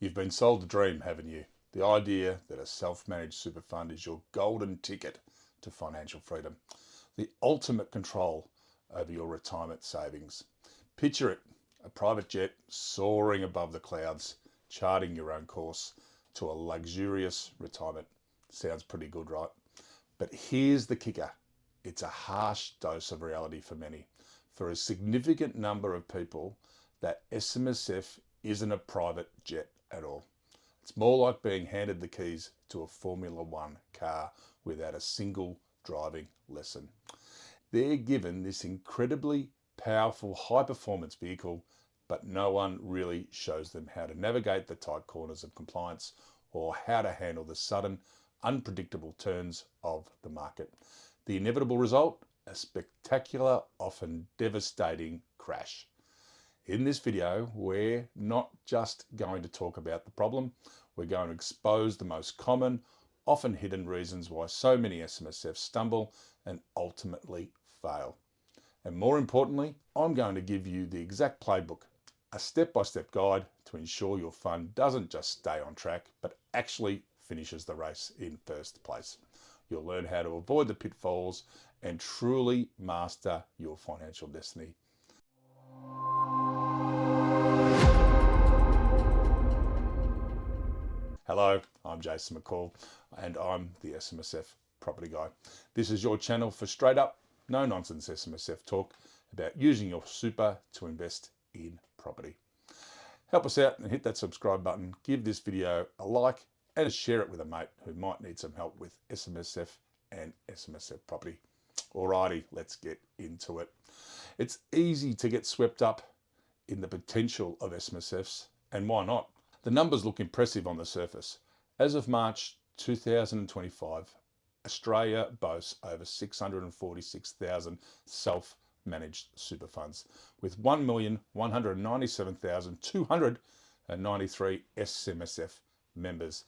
You've been sold a dream, haven't you? The idea that a self-managed super fund is your golden ticket to financial freedom. The ultimate control over your retirement savings. Picture it, a private jet soaring above the clouds, charting your own course to a luxurious retirement. Sounds pretty good, right? But here's the kicker. It's a harsh dose of reality for many. For a significant number of people, that SMSF isn't a private jet at all. It's more like being handed the keys to a Formula One car without a single driving lesson. They're given this incredibly powerful high performance vehicle, but no one really shows them how to navigate the tight corners of compliance or how to handle the sudden, unpredictable turns of the market. The inevitable result, a spectacular, often devastating crash. In this video, we're not just going to talk about the problem, we're going to expose the most common, often hidden reasons why so many SMSFs stumble and ultimately fail. And more importantly, I'm going to give you the exact playbook, a step-by-step guide to ensure your fund doesn't just stay on track, but actually finishes the race in first place. You'll learn how to avoid the pitfalls and truly master your financial destiny. Hello, I'm Jason McCall and I'm the SMSF property guy. This is your channel for straight up, no nonsense SMSF talk about using your super to invest in property. Help us out and hit that subscribe button, give this video a like and share it with a mate who might need some help with SMSF and SMSF property. Alrighty, let's get into it. It's easy to get swept up in the potential of SMSFs, and why not? The numbers look impressive on the surface. As of March 2025, Australia boasts over 646,000 self-managed super funds, with 1,197,293 SMSF members,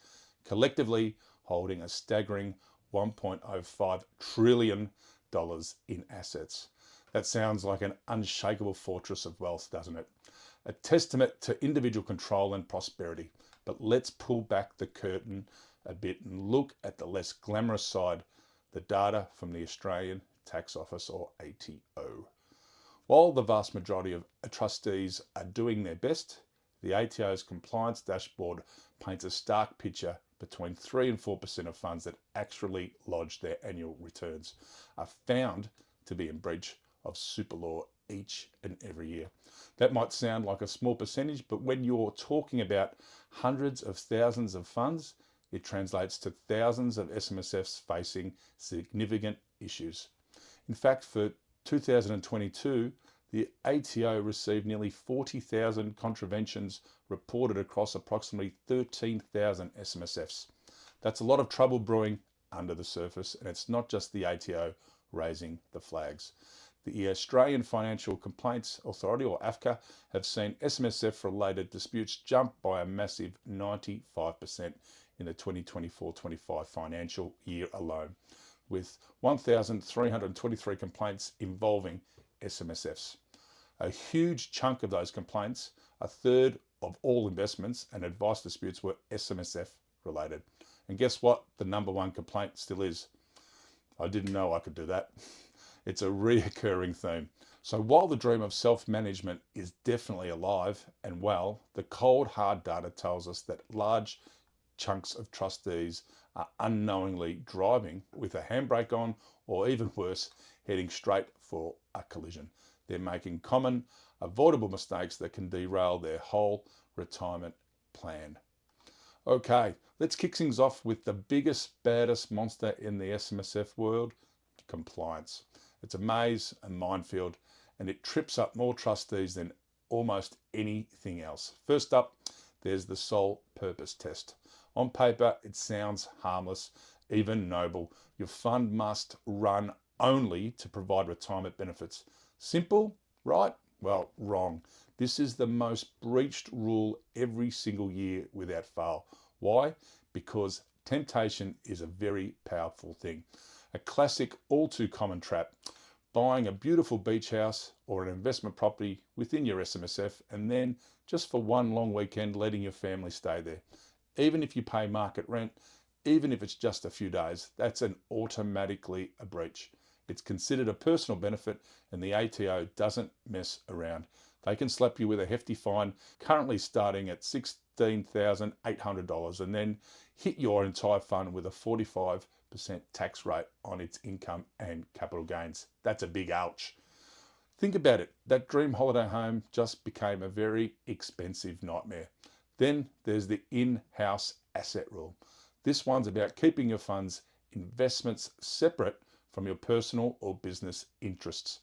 collectively holding a staggering $1.05 trillion in assets. That sounds like an unshakable fortress of wealth, doesn't it? A testament to individual control and prosperity. But let's pull back the curtain a bit and look at the less glamorous side, the data from the Australian Tax Office, or ATO. While the vast majority of trustees are doing their best, the ATO's compliance dashboard paints a stark picture. Between 3 and 4% of funds that actually lodge their annual returns are found to be in breach of super law each and every year. That might sound like a small percentage, but when you're talking about hundreds of thousands of funds, it translates to thousands of SMSFs facing significant issues. In fact, for 2022, the ATO received nearly 40,000 contraventions reported across approximately 13,000 SMSFs. That's a lot of trouble brewing under the surface, and it's not just the ATO raising the flags. The Australian Financial Complaints Authority, or AFCA, have seen SMSF-related disputes jump by a massive 95% in the 2024-25 financial year alone, with 1,323 complaints involving SMSFs. A huge chunk of those complaints, a third of all investments and advice disputes, were SMSF related. And guess what? The number one complaint still is. I didn't know I could do that. It's a reoccurring theme. So while the dream of self-management is definitely alive and well, the cold hard data tells us that large chunks of trustees are unknowingly driving with a handbrake on, or even worse, heading straight for a collision. They're making common, avoidable mistakes that can derail their whole retirement plan. Okay, let's kick things off with the biggest, baddest monster in the SMSF world, compliance. It's a maze, a minefield, and it trips up more trustees than almost anything else. First up, there's the sole purpose test. On paper, it sounds harmless, even noble. Your fund must run only to provide retirement benefits. Simple, right? Well, wrong. This is the most breached rule every single year without fail. Why? Because temptation is a very powerful thing. A classic, all too common trap. buying a beautiful beach house or an investment property within your SMSF, and then just for one long weekend letting your family stay there. Even if you pay market rent, even if it's just a few days, that's an automatically a breach. It's considered a personal benefit and the ATO doesn't mess around. They can slap you with a hefty fine, currently starting at $16,800, and then hit your entire fund with a 45% tax rate on its income and capital gains. That's a big ouch. Think about it. That dream holiday home just became a very expensive nightmare. Then there's the in-house asset rule. This one's about keeping your funds investments separate from your personal or business interests.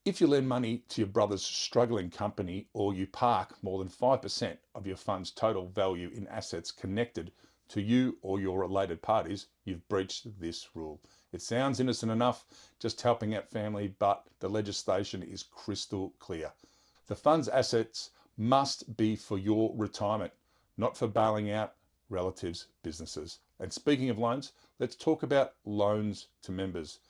If you lend money to your brother's struggling company, or you park more than 5% of your fund's total value in assets connected to you or your related parties, you've breached this rule. It sounds innocent enough, just helping out family, but the legislation is crystal clear. The fund's assets must be for your retirement, not for bailing out relatives' businesses. And speaking of loans, let's talk about loans to members.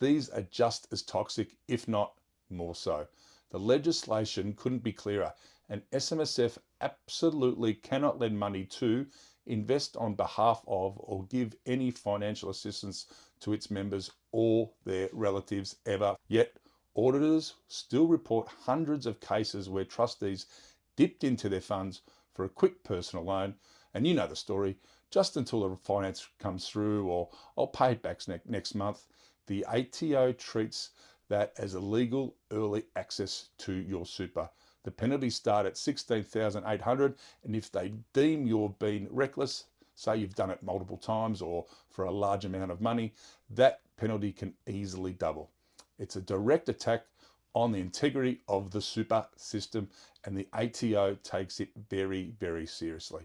These are just as toxic, if not more so. The legislation couldn't be clearer. An SMSF absolutely cannot lend money to, invest on behalf of, or give any financial assistance to its members or their relatives ever. Yet auditors still report hundreds of cases where trustees dipped into their funds for a quick personal loan, and you know the story, just until the finance comes through, or I'll pay it back next month. The ATO treats that as illegal early access to your super. The penalties start at $16,800, and if they deem you've been reckless, say you've done it multiple times or for a large amount of money, that penalty can easily double. It's a direct attack on the integrity of the super system, and the ATO takes it very, very seriously.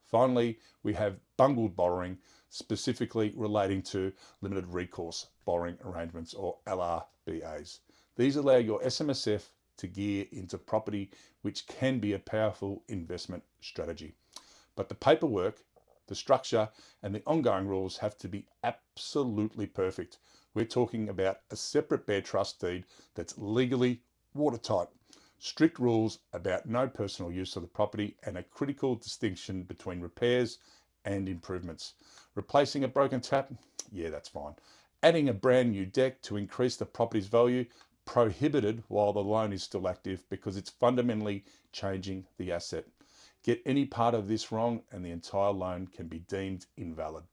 Finally, we have bungled borrowing, specifically relating to limited recourse borrowing arrangements, or LRBAs. These allow your SMSF to gear into property, which can be a powerful investment strategy. But the paperwork, the structure, and the ongoing rules have to be absolutely perfect. We're talking about a separate bare trust deed that's legally watertight, strict rules about no personal use of the property, and a critical distinction between repairs and improvements. Replacing a broken tap, yeah, that's fine. Adding a brand new deck to increase the property's value, prohibited while the loan is still active, because it's fundamentally changing the asset. Get any part of this wrong and the entire loan can be deemed invalid.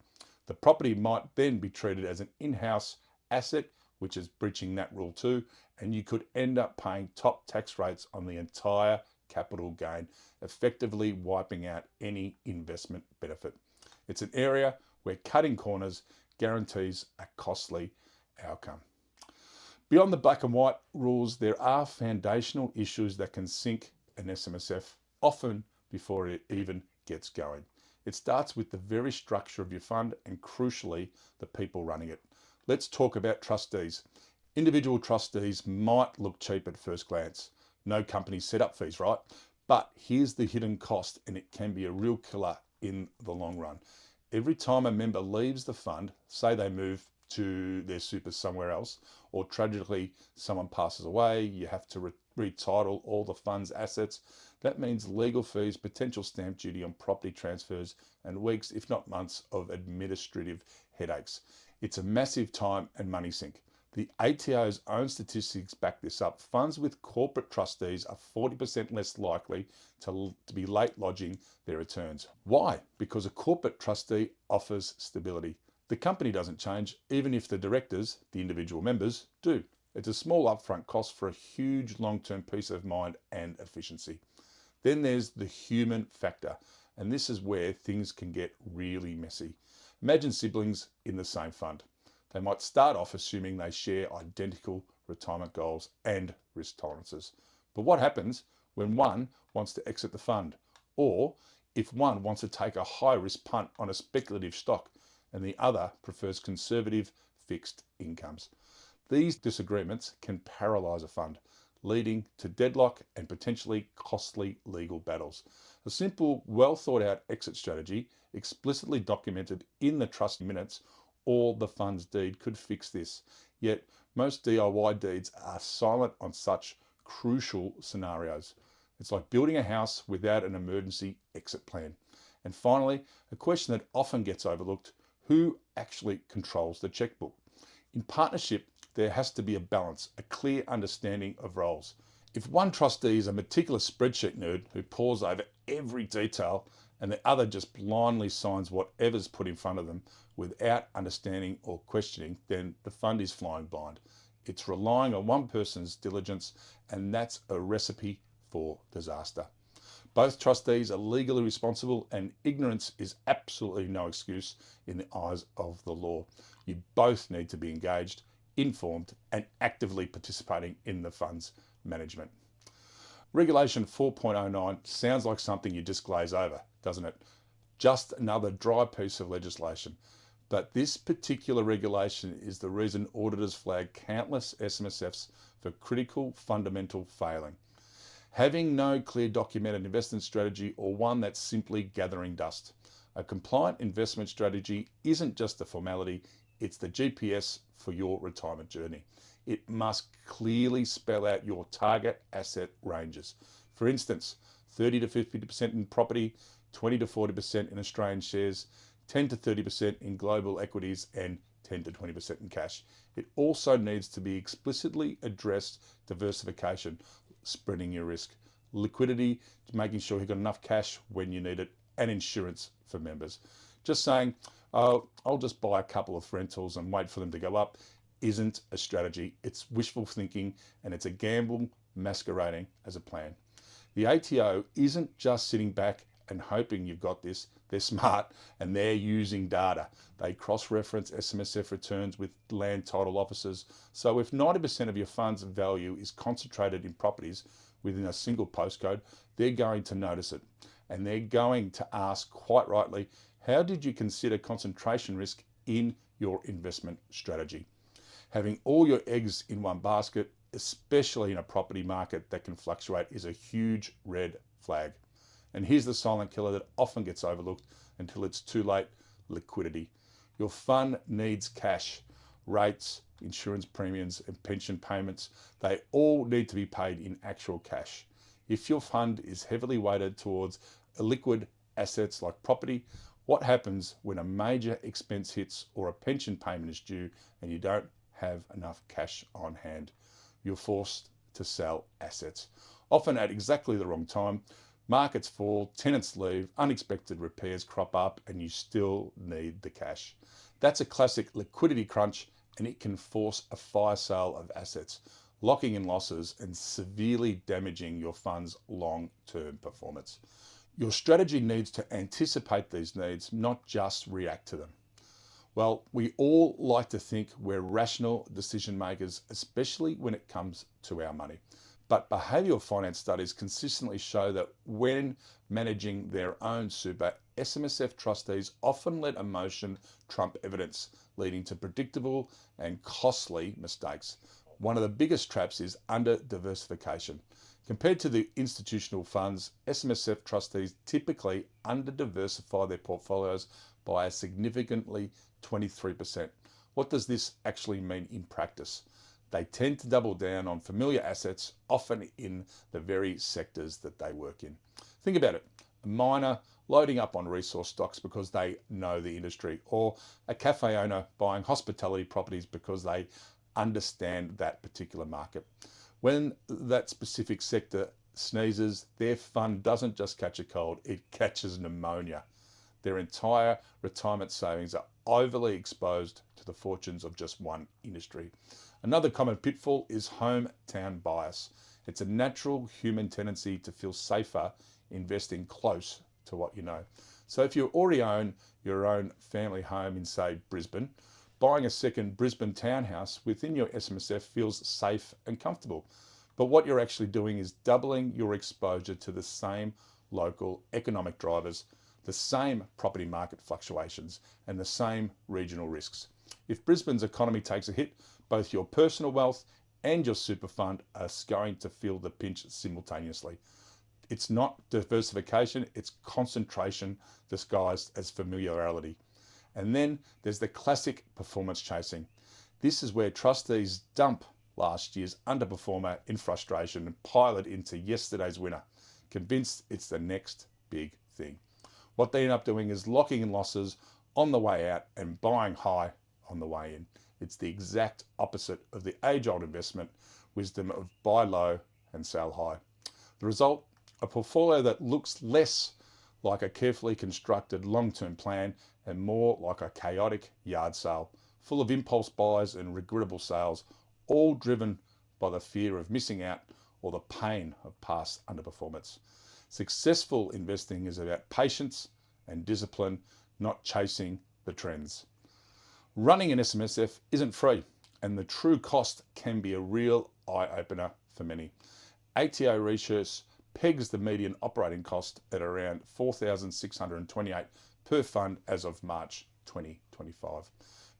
The property might then be treated as an in-house asset, which is breaching that rule too, and you could end up paying top tax rates on the entire capital gain, effectively wiping out any investment benefit. It's an area where cutting corners guarantees a costly outcome. Beyond the black and white rules, there are foundational issues that can sink an SMSF, often before it even gets going. It starts with the very structure of your fund and, crucially, the people running it. Let's talk about trustees. Individual trustees might look cheap at first glance. No company setup fees, right? But here's the hidden cost, and it can be a real killer in the long run. Every time a member leaves the fund, say they move to their super somewhere else, or tragically someone passes away, you have to retitle all the fund's assets. That means legal fees, potential stamp duty on property transfers, and weeks, if not months, of administrative headaches. It's a massive time and money sink. The ATO's own statistics back this up. Funds with corporate trustees are 40% less likely to be late lodging their returns. Why? Because a corporate trustee offers stability. The company doesn't change, even if the directors, the individual members, do. It's a small upfront cost for a huge long-term peace of mind and efficiency. Then there's the human factor, and this is where things can get really messy. Imagine siblings in the same fund. They might start off assuming they share identical retirement goals and risk tolerances. But what happens when one wants to exit the fund? Or if one wants to take a high-risk punt on a speculative stock and the other prefers conservative fixed incomes? These disagreements can paralyze a fund, leading to deadlock and potentially costly legal battles. A simple, well thought out exit strategy, explicitly documented in the trust minutes or the fund's deed, could fix this. Yet Most DIY deeds are silent on such crucial scenarios. It's like building a house without an emergency exit plan. And finally, a question that often gets overlooked: who actually controls the checkbook? In partnership, there has to be a balance, a clear understanding of roles. If one trustee is a meticulous spreadsheet nerd who pores over every detail and the other just blindly signs whatever's put in front of them without understanding or questioning, then the fund is flying blind. It's relying on one person's diligence, and that's a recipe for disaster. Both trustees are legally responsible, and ignorance is absolutely no excuse in the eyes of the law. You both need to be engaged, informed, and actively participating in the fund's management. Regulation 4.09 sounds like something you just glaze over, doesn't it? Just another dry piece of legislation. But this particular regulation is the reason auditors flag countless SMSFs for critical fundamental failing. Having no clear documented investment strategy, or one that's simply gathering dust. A compliant investment strategy isn't just a formality, it's the GPS for your retirement journey. It must clearly spell out your target asset ranges. For instance, 30 to 50% in property, 20 to 40% in Australian shares, 10 to 30% in global equities, and 10 to 20% in cash. It also needs to be explicitly addressed diversification, spreading your risk, liquidity, making sure you've got enough cash when you need it, and insurance for members. Just saying, oh, I'll just buy a couple of rentals and wait for them to go up isn't a strategy. It's wishful thinking, and it's a gamble masquerading as a plan. The ATO isn't just sitting back and hoping you've got this. They're smart, and they're using data. They cross-reference SMSF returns with land title officers. So if 90% of your fund's value is concentrated in properties within a single postcode, they're going to notice it. And they're going to ask, quite rightly, how did you consider concentration risk in your investment strategy? Having all your eggs in one basket, especially in a property market that can fluctuate, is a huge red flag. And here's the silent killer that often gets overlooked until it's too late: liquidity. Your fund needs cash. Rates, insurance premiums, and pension payments, they all need to be paid in actual cash. If your fund is heavily weighted towards illiquid assets like property, what happens when a major expense hits or a pension payment is due and you don't have enough cash on hand? You're forced to sell assets, often at exactly the wrong time. Markets fall, tenants leave, unexpected repairs crop up, and you still need the cash. That's a classic liquidity crunch, and it can force a fire sale of assets, locking in losses and severely damaging your fund's long-term performance. Your strategy needs to anticipate these needs, not just react to them. Well, we all like to think we're rational decision makers, especially when it comes to our money. But behavioural finance studies consistently show that when managing their own super, SMSF trustees often let emotion trump evidence, leading to predictable and costly mistakes. One of the biggest traps is under diversification. Compared to the institutional funds, SMSF trustees typically under diversify their portfolios by a significantly 23%. What does this actually mean in practice? They tend to double down on familiar assets, often in the very sectors that they work in. Think about it: a miner loading up on resource stocks because they know the industry, or a cafe owner buying hospitality properties because they understand that particular market. When that specific sector sneezes, their fund doesn't just catch a cold, it catches pneumonia. Their entire retirement savings are overly exposed to the fortunes of just one industry. Another common pitfall is hometown bias. It's a natural human tendency to feel safer investing close to what you know. So if you already own your own family home in, say, Brisbane, buying a second Brisbane townhouse within your SMSF feels safe and comfortable. But what you're actually doing is doubling your exposure to the same local economic drivers, the same property market fluctuations, and the same regional risks. If Brisbane's economy takes a hit, both your personal wealth and your super fund are going to feel the pinch simultaneously. It's not diversification, it's concentration disguised as familiarity. And then there's the classic performance chasing. This is where trustees dump last year's underperformer in frustration and pile it into yesterday's winner, convinced it's the next big thing. What they end up doing is locking in losses on the way out and buying high on the way in. It's the exact opposite of the age-old investment wisdom of buy low and sell high. The result, a portfolio that looks less like a carefully constructed long-term plan and more like a chaotic yard sale, full of impulse buys and regrettable sales, all driven by the fear of missing out or the pain of past underperformance. Successful investing is about patience and discipline, not chasing the trends. Running an SMSF isn't free, and the true cost can be a real eye-opener for many. ATO research pegs the median operating cost at around $4,628 per fund as of March 2025.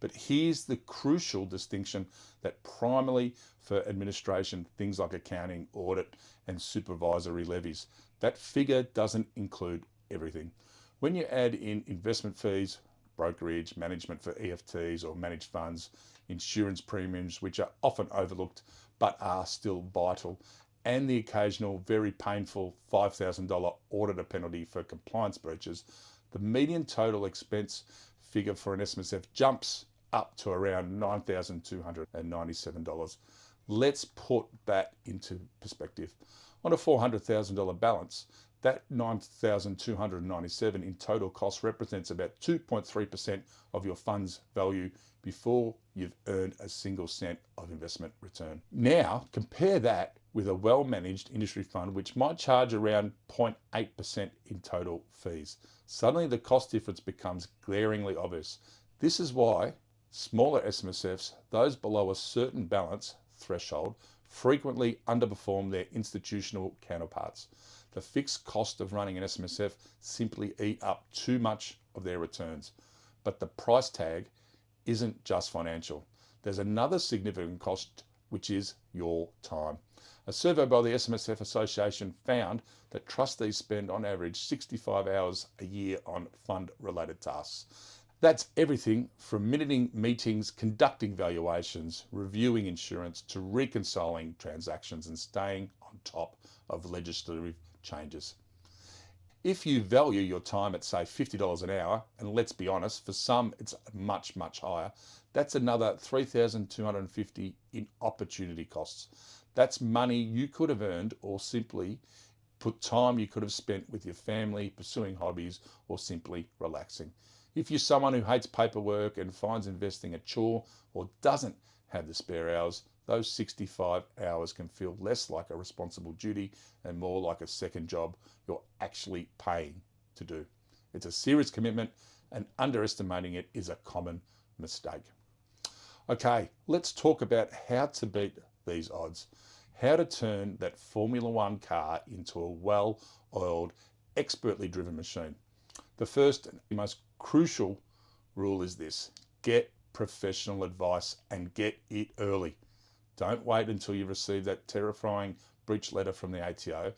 But here's the crucial distinction that primarily for administration, things like accounting, audit, and supervisory levies, that figure doesn't include everything. When you add in investment fees, brokerage, management for EFTs or managed funds, insurance premiums, which are often overlooked but are still vital, and the occasional very painful $5,000 auditor penalty for compliance breaches, the median total expense figure for an SMSF jumps up to around $9,297. Let's put that into perspective. On a $400,000 balance, that $9,297 in total cost represents about 2.3% of your fund's value before you've earned a single cent of investment return. Now, compare that with a well-managed industry fund, which might charge around 0.8% in total fees. Suddenly, the cost difference becomes glaringly obvious. This is why smaller SMSFs, those below a certain balance threshold, frequently underperform their institutional counterparts. The fixed cost of running an SMSF simply eat up too much of their returns. But the price tag isn't just financial. There's another significant cost, which is your time. A survey by the SMSF Association found that trustees spend on average 65 hours a year on fund-related tasks. That's everything from minuting meetings, conducting valuations, reviewing insurance, to reconciling transactions and staying on top of legislative changes. If you value your time at, say, $50 an hour, and let's be honest, for some it's much, much higher, that's another $3,250 in opportunity costs. That's money you could have earned or simply put time you could have spent with your family, pursuing hobbies, or simply relaxing. If you're someone who hates paperwork and finds investing a chore or doesn't have the spare hours, those 65 hours can feel less like a responsible duty and more like a second job you're actually paying to do. It's a serious commitment, and underestimating it is a common mistake. Okay, let's talk about how to beat these odds, how to turn that Formula One car into a well-oiled, expertly driven machine. The first and most crucial rule is this: get professional advice and get it early. Don't wait until you receive that terrifying breach letter from the ATO.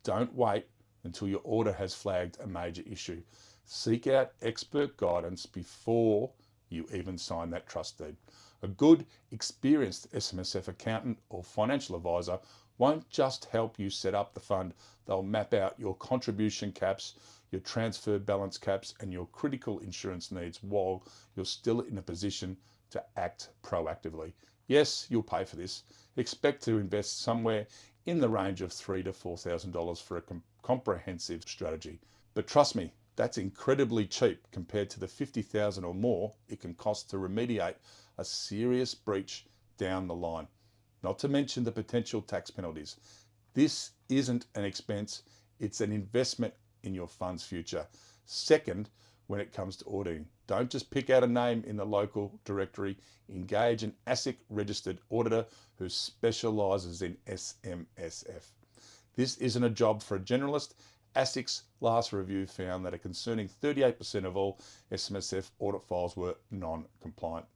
Don't wait until your auditor has flagged a major issue. Seek out expert guidance before you even sign that trust deed. A good, experienced SMSF accountant or financial advisor won't just help you set up the fund. They'll map out your contribution caps, your transfer balance caps, and your critical insurance needs while you're still in a position to act proactively. Yes, you'll pay for this. Expect to invest somewhere in the range of $3,000 to $4,000 for a comprehensive strategy. But trust me, that's incredibly cheap compared to the $50,000 or more it can cost to remediate a serious breach down the line. Not to mention the potential tax penalties. This isn't an expense, it's an investment in your fund's future. Second, when it comes to auditing, don't just pick out a name in the local directory. Engage an ASIC registered auditor who specializes in SMSF. This isn't a job for a generalist. ASIC's last review found that a concerning 38% of all SMSF audit files were non-compliant.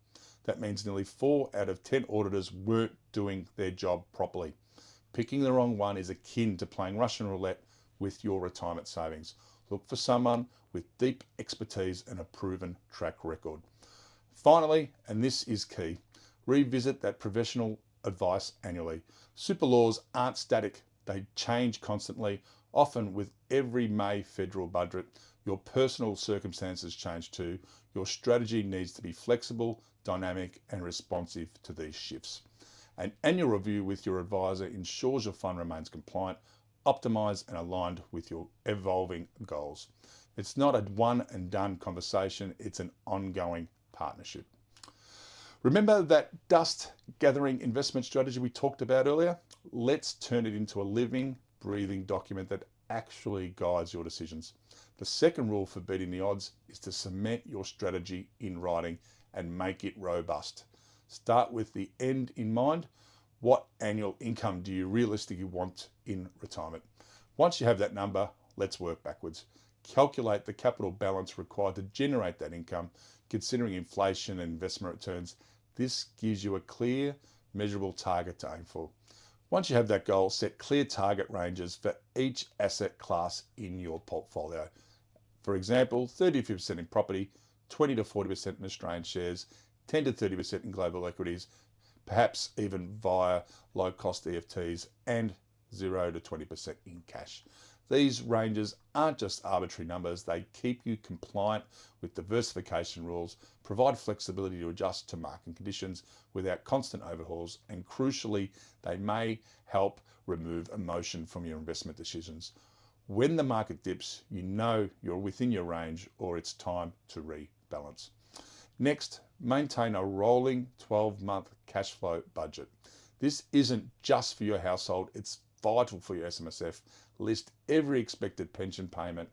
That means nearly 4 out of 10 auditors weren't doing their job properly. Picking the wrong one is akin to playing Russian roulette with your retirement savings. Look for someone with deep expertise and a proven track record. Finally, and this is key, Revisit that professional advice annually. Super laws aren't static. They change constantly, often with every May federal budget. Your personal circumstances change too. Your strategy needs to be flexible, dynamic, and responsive to these shifts. An annual review with your advisor ensures your fund remains compliant, optimized, and aligned with your evolving goals. It's not a one and done conversation, it's an ongoing partnership. Remember that dust gathering investment strategy we talked about earlier? Let's turn it into a living, breathing document that actually guides your decisions. The second rule for beating the odds is to cement your strategy in writing and make it robust. Start with the end in mind. What annual income do you realistically want in retirement? Once you have that number, let's work backwards. Calculate the capital balance required to generate that income, considering inflation and investment returns. This gives you a clear, measurable target to aim for. Once you have that goal, set clear target ranges for each asset class in your portfolio. For example, 30 to 50% in property, 20 to 40% in Australian shares, 10 to 30% in global equities, perhaps even via low-cost EFTs, and 0 to 20% in cash. These ranges aren't just arbitrary numbers, they keep you compliant with diversification rules, provide flexibility to adjust to market conditions without constant overhauls, and crucially, they may help remove emotion from your investment decisions. When the market dips, you know you're within your range or it's time to rebalance. Next, maintain a rolling 12-month cash flow budget. This isn't just for your household, it's vital for your SMSF. List every expected pension payment,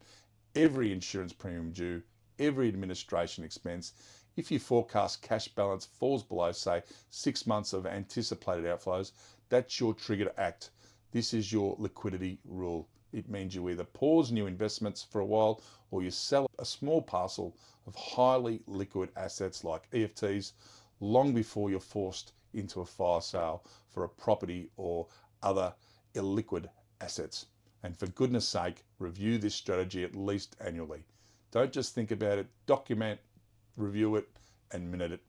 every insurance premium due, every administration expense. If your forecast cash balance falls below, say, 6 months of anticipated outflows, that's your trigger to act. This is your liquidity rule. It means you either pause new investments for a while or you sell a small parcel of highly liquid assets like EFTs long before you're forced into a fire sale for a property or other illiquid assets. And for goodness sake, review this strategy at least annually. Don't just think about it, document, review it, and minute it.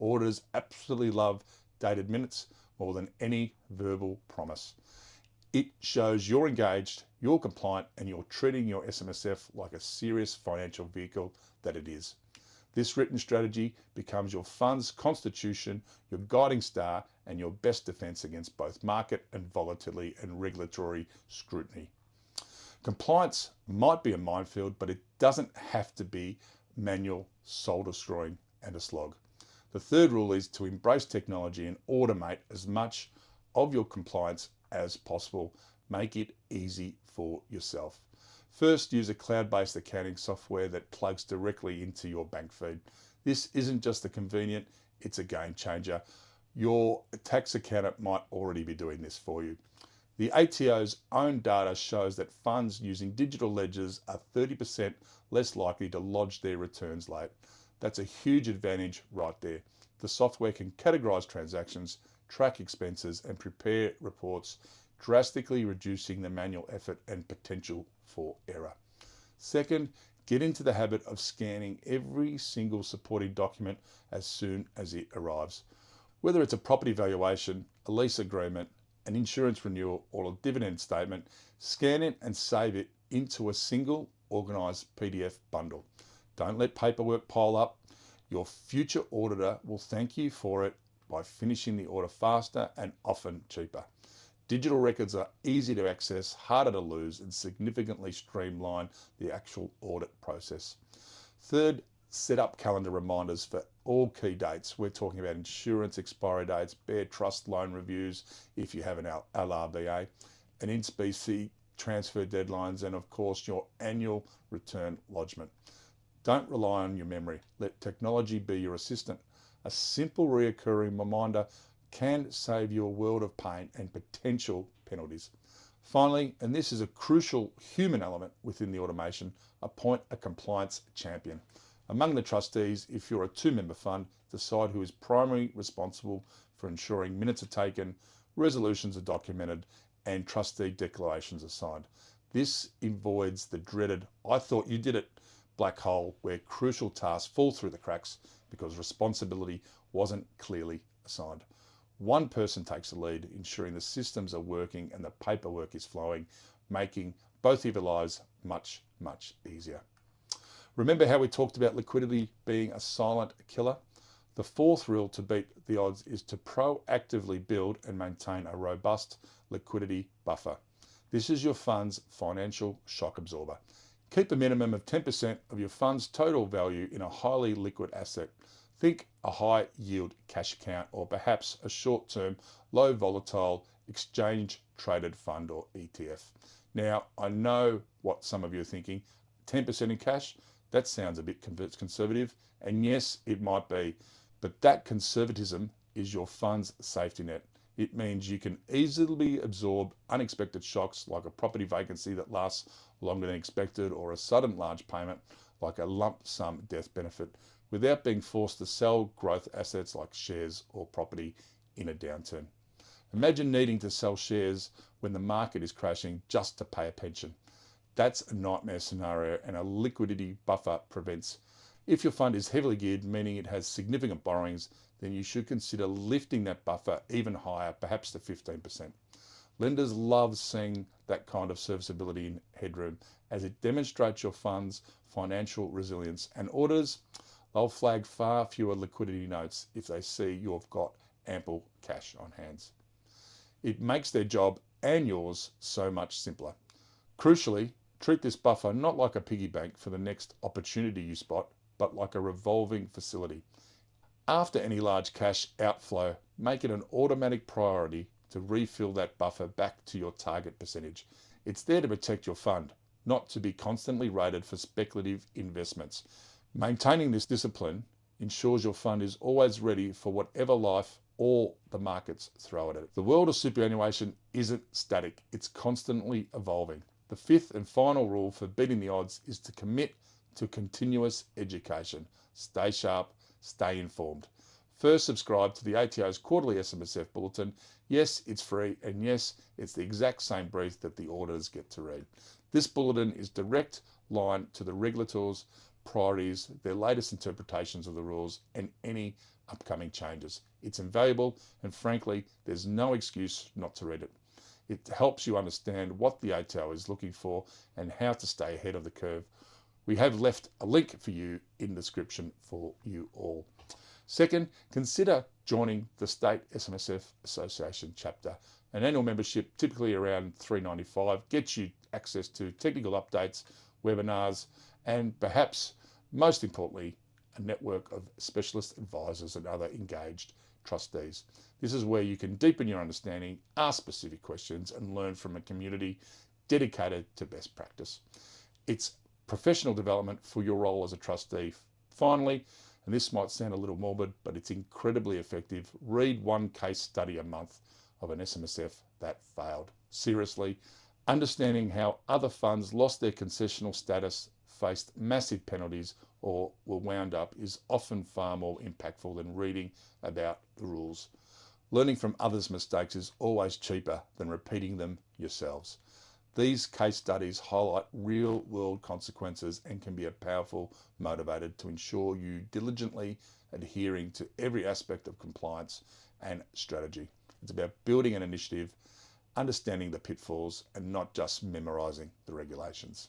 Auditors absolutely love dated minutes more than any verbal promise. It shows you're engaged, you're compliant, and you're treating your SMSF like a serious financial vehicle that it is. This written strategy becomes your fund's constitution, your guiding star, and your best defense against both market and volatility and regulatory scrutiny. Compliance might be a minefield, but it doesn't have to be manual, soul-destroying, and a slog. The third rule is to embrace technology and automate as much of your compliance as possible. Make it easy for yourself. First, use a cloud-based accounting software that plugs directly into your bank feed. This isn't just a convenient, it's a game changer. Your tax accountant might already be doing this for you. The ATO's own data shows that funds using digital ledgers are 30% less likely to lodge their returns late. That's a huge advantage right there. The software can categorize transactions, track expenses, and prepare reports, drastically reducing the manual effort and potential for error. Second, get into the habit of scanning every single supporting document as soon as it arrives. Whether it's a property valuation, a lease agreement, an insurance renewal, or a dividend statement, scan it and save it into a single organized PDF bundle. Don't let paperwork pile up. Your future auditor will thank you for it by finishing the order faster and often cheaper. Digital records are easy to access, harder to lose, and significantly streamline the actual audit process. Third, set up calendar reminders for all key dates. We're talking about insurance expiry dates, bare trust loan reviews if you have an LRBA, and in-specie transfer deadlines, and of course your annual return lodgement. Don't rely on your memory. Let technology be your assistant. A simple reoccurring reminder can save you a world of pain and potential penalties. Finally, and this is a crucial human element within the automation, appoint a compliance champion. Among the trustees, if you're a 2-member fund, decide who is primarily responsible for ensuring minutes are taken, resolutions are documented, and trustee declarations are signed. This avoids the dreaded, "I thought you did it" black hole where crucial tasks fall through the cracks because responsibility wasn't clearly assigned. One person takes the lead, ensuring the systems are working and the paperwork is flowing, making both of your lives much, much easier. Remember how we talked about liquidity being a silent killer? The fourth rule to beat the odds is to proactively build and maintain a robust liquidity buffer. This is your fund's financial shock absorber. Keep a minimum of 10% of your fund's total value in a highly liquid asset. Think a high yield cash account, or perhaps a short-term, low volatile exchange traded fund or ETF. Now, I know what some of you are thinking. 10% in cash? That sounds a bit conservative. And yes, it might be. But that conservatism is your fund's safety net. It means you can easily absorb unexpected shocks like a property vacancy that lasts longer than expected, or a sudden large payment like a lump sum death benefit, without being forced to sell growth assets like shares or property in a downturn. Imagine needing to sell shares when the market is crashing just to pay a pension. That's a nightmare scenario, and a liquidity buffer prevents. If your fund is heavily geared, meaning it has significant borrowings, then you should consider lifting that buffer even higher, perhaps to 15%. Lenders love seeing that kind of serviceability in headroom, as it demonstrates your fund's financial resilience, and auditors, they'll flag far fewer liquidity notes if they see you've got ample cash on hands. It makes their job and yours so much simpler. Crucially, treat this buffer not like a piggy bank for the next opportunity you spot, but like a revolving facility. After any large cash outflow, make it an automatic priority to refill that buffer back to your target percentage. It's there to protect your fund, not to be constantly rated for speculative investments. Maintaining this discipline ensures your fund is always ready for whatever life or the markets throw at it. The world of superannuation isn't static, it's constantly evolving. The fifth and final rule for beating the odds is to commit to continuous education. Stay sharp, stay informed. First, subscribe to the ATO's quarterly SMSF bulletin. Yes, it's free, and yes, it's the exact same brief that the auditors get to read. This bulletin is direct line to the regulators' priorities, their latest interpretations of the rules, and any upcoming changes. It's invaluable, and frankly, there's no excuse not to read it. It helps you understand what the ATO is looking for and how to stay ahead of the curve. We have left a link for you in the description for you all. Second, consider joining the State SMSF Association chapter. An annual membership, typically around $3.95, gets you access to technical updates, webinars, and perhaps most importantly, a network of specialist advisors and other engaged trustees. This is where you can deepen your understanding, ask specific questions, and learn from a community dedicated to best practice. It's professional development for your role as a trustee. Finally, and this might sound a little morbid, but it's incredibly effective, read one case study a month of an SMSF that failed. Seriously, understanding how other funds lost their concessional status, faced massive penalties, or were wound up is often far more impactful than reading about the rules. Learning from others' mistakes is always cheaper than repeating them yourselves. These case studies highlight real-world consequences and can be a powerful motivator to ensure you diligently adhering to every aspect of compliance and strategy. It's about building an initiative, understanding the pitfalls, and not just memorizing the regulations.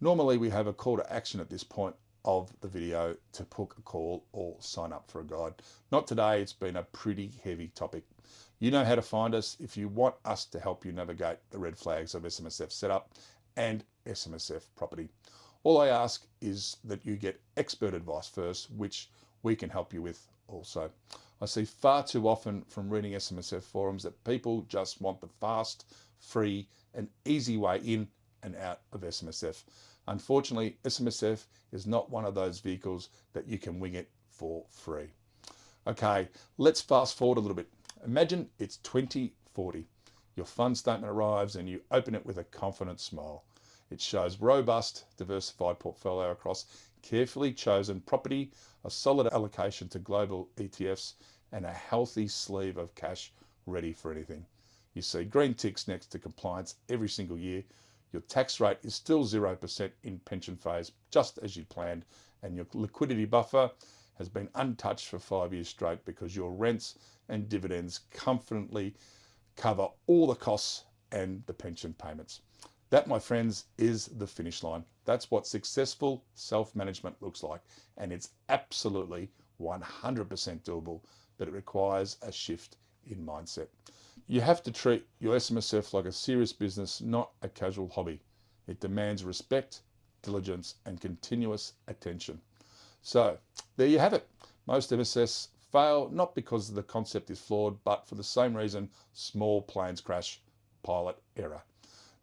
Normally we have a call to action at this point of the video to book a call or sign up for a guide. Not today, it's been a pretty heavy topic. You know how to find us if you want us to help you navigate the red flags of SMSF setup and SMSF property. All I ask is that you get expert advice first, which we can help you with also. I see far too often from reading SMSF forums that people just want the fast, free, and easy way in and out of SMSF. Unfortunately, SMSF is not one of those vehicles that you can wing it for free. Okay, let's fast forward a little bit. Imagine it's 2040. Your fund statement arrives and you open it with a confident smile. It shows robust, diversified portfolio across carefully chosen property, a solid allocation to global ETFs, and a healthy sleeve of cash ready for anything. You see green ticks next to compliance every single year. Your tax rate is still 0% in pension phase, just as you planned, and your liquidity buffer has been untouched for 5 years straight because your rents and dividends confidently cover all the costs and the pension payments. That, my friends, is the finish line. That's what successful self-management looks like. And it's absolutely 100% doable, but it requires a shift in mindset. You have to treat your SMSF like a serious business, not a casual hobby. It demands respect, diligence, and continuous attention. So there you have it. Most MSFs fail not because the concept is flawed, but for the same reason: small planes crash, pilot error.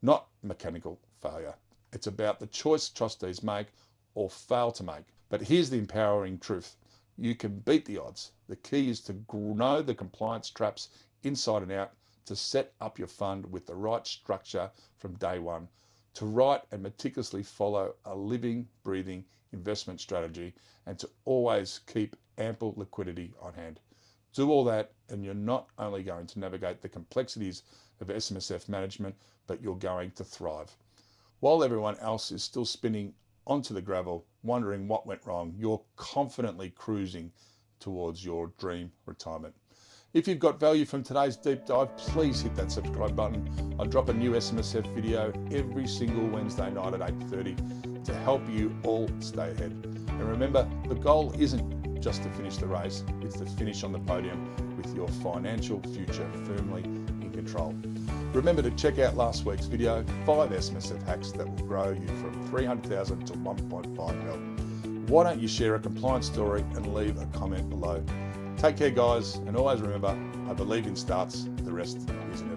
Not mechanical failure. It's about the choice trustees make or fail to make. But here's the empowering truth. You can beat the odds. The key is to know the compliance traps inside and out, to set up your fund with the right structure from day one, to write and meticulously follow a living, breathing investment strategy, and to always keep ample liquidity on hand. Do all that and you're not only going to navigate the complexities of SMSF management, but you're going to thrive. While everyone else is still spinning onto the gravel, wondering what went wrong, you're confidently cruising towards your dream retirement. If you've got value from today's deep dive, please hit that subscribe button. I drop a new SMSF video every single Wednesday night at 8:30 to help you all stay ahead. And remember, the goal isn't just to finish the race, it's to finish on the podium with your financial future firmly in control. Remember to check out last week's video, 5 SMSF hacks that will grow you from 300,000 to 1.5 mil. Why don't you share a compliance story and leave a comment below? Take care, guys, and always remember, I believe in starts, the rest is inevitable.